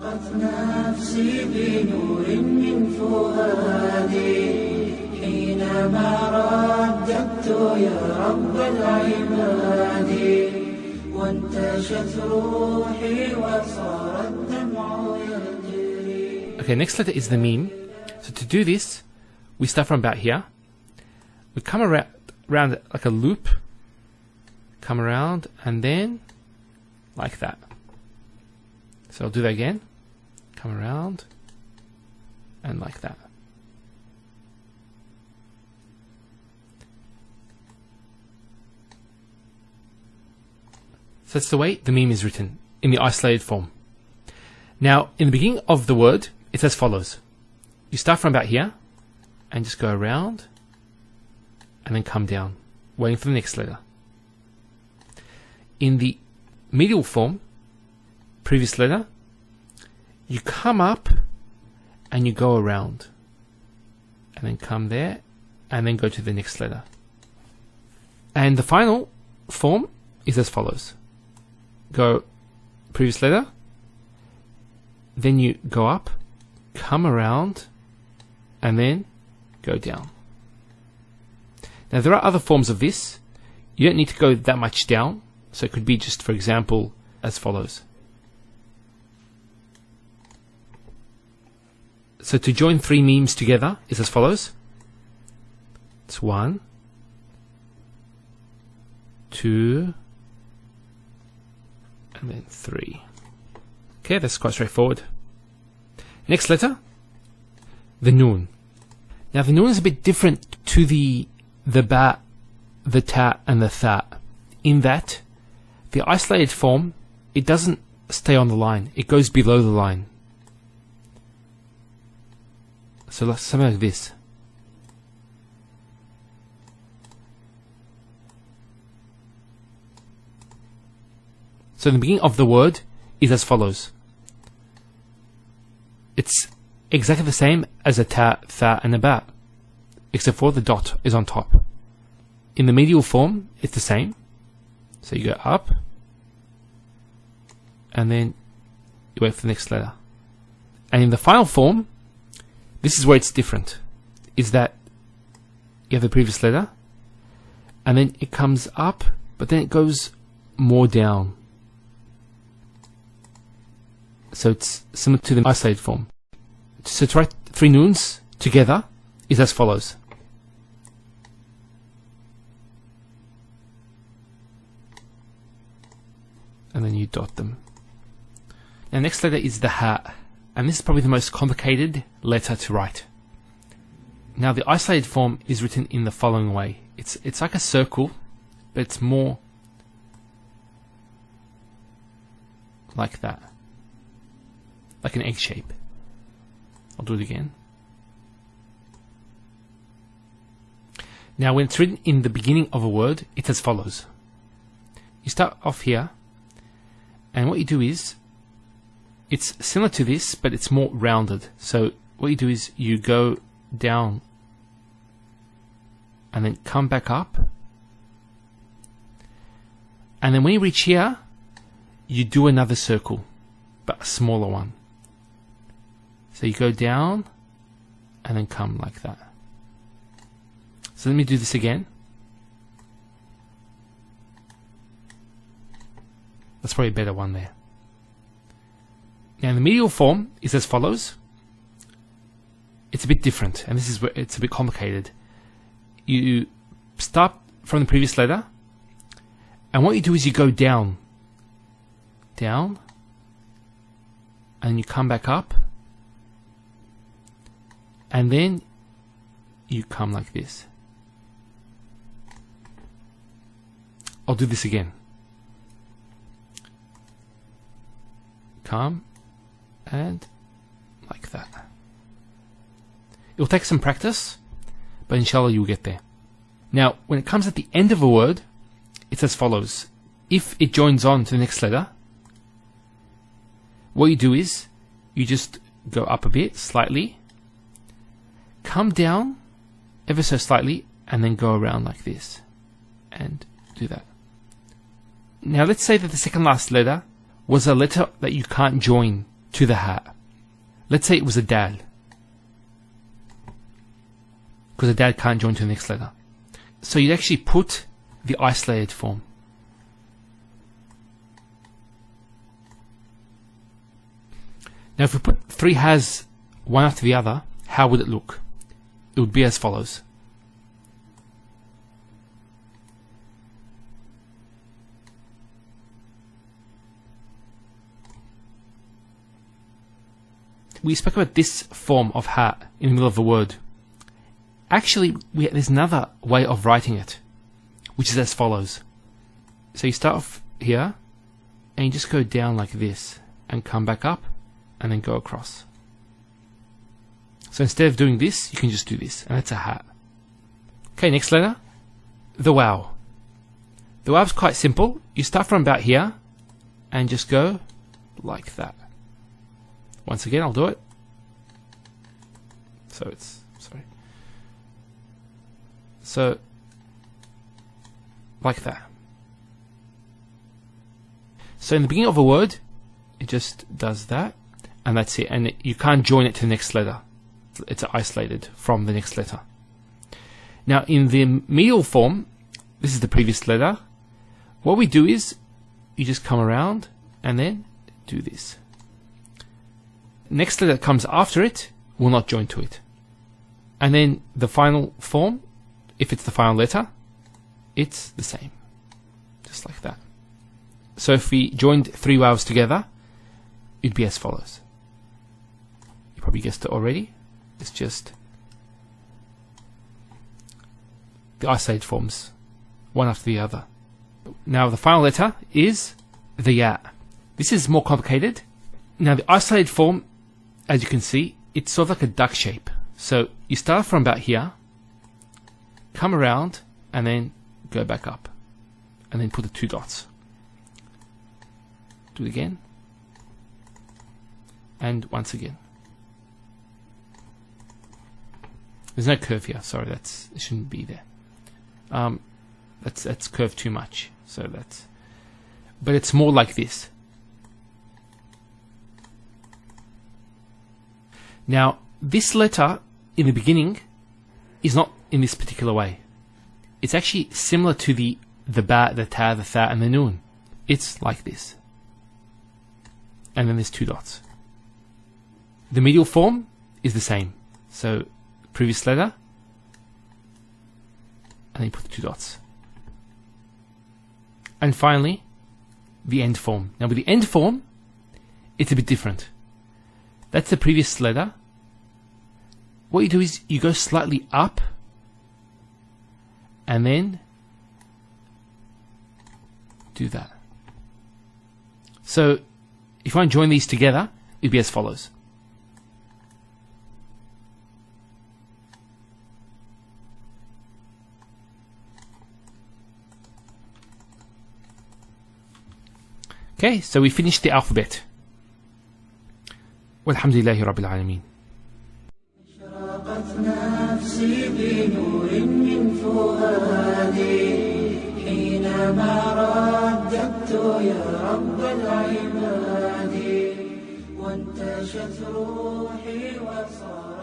نفسي بنور من فؤادي حينما رددت يا رب العباد وانتشت روحي وصار الدمع يجري. Okay, next letter is the meme. So to do this, we start from about here. We come around like a loop, come around, and then like that. So I'll do that again. Come around, and like that. So that's the way the meme is written, in the isolated form. Now, in the beginning of the word, it's as follows. You start from about here, and just go around, and then come down, waiting for the next letter. In the medial form, previous letter, you come up, and you go around, and then come there, and then go to the next letter. And the final form is as follows. Go previous letter, then you go up, come around, and then go down. Now there are other forms of this. You don't need to go that much down, so it could be just, for example, as follows. So to join three memes together is as follows. It's 1, 2, and then 3. Okay, that's quite straightforward. Next letter, the noon. Now the noon is a bit different to the ba, the ta, and the tha, in that the isolated form, it doesn't stay on the line, it goes below the line. So something like this. So the beginning of the word is as follows. It's exactly the same as a ta, tha, and a ba, except for the dot is on top. In the medial form, it's the same. So you go up, and then you wait for the next letter. And in the final form, this is where it's different, is that you have the previous letter, and then it comes up, but then it goes more down. So it's similar to the isolated form. So to write three noons together is as follows. And then you dot them. Now next letter is the ha, and this is probably the most complicated letter to write. Now the isolated form is written in the following way. It's like a circle, but it's more like that. Like an egg shape. I'll do it again. Now when it's written in the beginning of a word, it's as follows. You start off here, and what you do is, it's similar to this, but it's more rounded. So what you do is you go down and then come back up, and then when you reach here, you do another circle, but a smaller one. So you go down and then come like that. So let me do this again. That's probably a better one there. Now the medial form is as follows. It's a bit different, and this is where it's a bit complicated. You start from the previous letter, and what you do is you go down, down, and you come back up, and then you come like this. I'll do this again. Come, and like that. It'll take some practice, but inshallah you'll get there. Now, when it comes at the end of a word, it's as follows. If it joins on to the next letter, what you do is, you just go up a bit, slightly, come down ever so slightly, and then go around like this, and do that. Now let's say that the second last letter was a letter that you can't join to the ha. Let's say it was a dal, because a dal can't join to the next letter. So you'd actually put the isolated form. Now if we put 3 has one after the other, how would it look? It would be as follows. We spoke about this form of ha in the middle of a word. Actually, there's another way of writing it, which is as follows. So you start off here, and you just go down like this, and come back up, and then go across. So instead of doing this, you can just do this, and that's a ha. Okay, next letter, the waw. The waw is quite simple. You start from about here, and just go like that. Once again, I'll do it. So like that. So in the beginning of a word, it just does that, and that's it. And you can't join it to the next letter. It's isolated from the next letter. Now in the medial form, this is the previous letter. What we do is, you just come around and then do this. Next letter that comes after it will not join to it. And then the final form, if it's the final letter, it's the same. Just like that. So if we joined 3 waws together, it'd be as follows. You probably guessed it already. It's just the isolated forms, one after the other. Now the final letter is the ya. This is more complicated. Now the isolated form, as you can see, it's sort of like a duck shape. So you start from about here, come around, and then go back up, and then put the 2 dots. Do it again, and once again. There's no curve here. Sorry, it shouldn't be there. That's curved too much. So but it's more like this. Now this letter in the beginning is not in this particular way. It's actually similar to the ba, the ta, the tha, and the noon. It's like this. And then there's 2 dots. The medial form is the same. So previous letter, and then you put the 2 dots. And finally, the end form. Now with the end form, it's a bit different. That's the previous letter. What you do is you go slightly up, and then do that. So if you want to join these together, it'd be as follows. Okay, so we finished the alphabet. Walhamdulillahi Rabbil Alameen. أشرقت نفسي بنور من فؤادي حينما رددت يا رب العباد وانتشت روحي وصار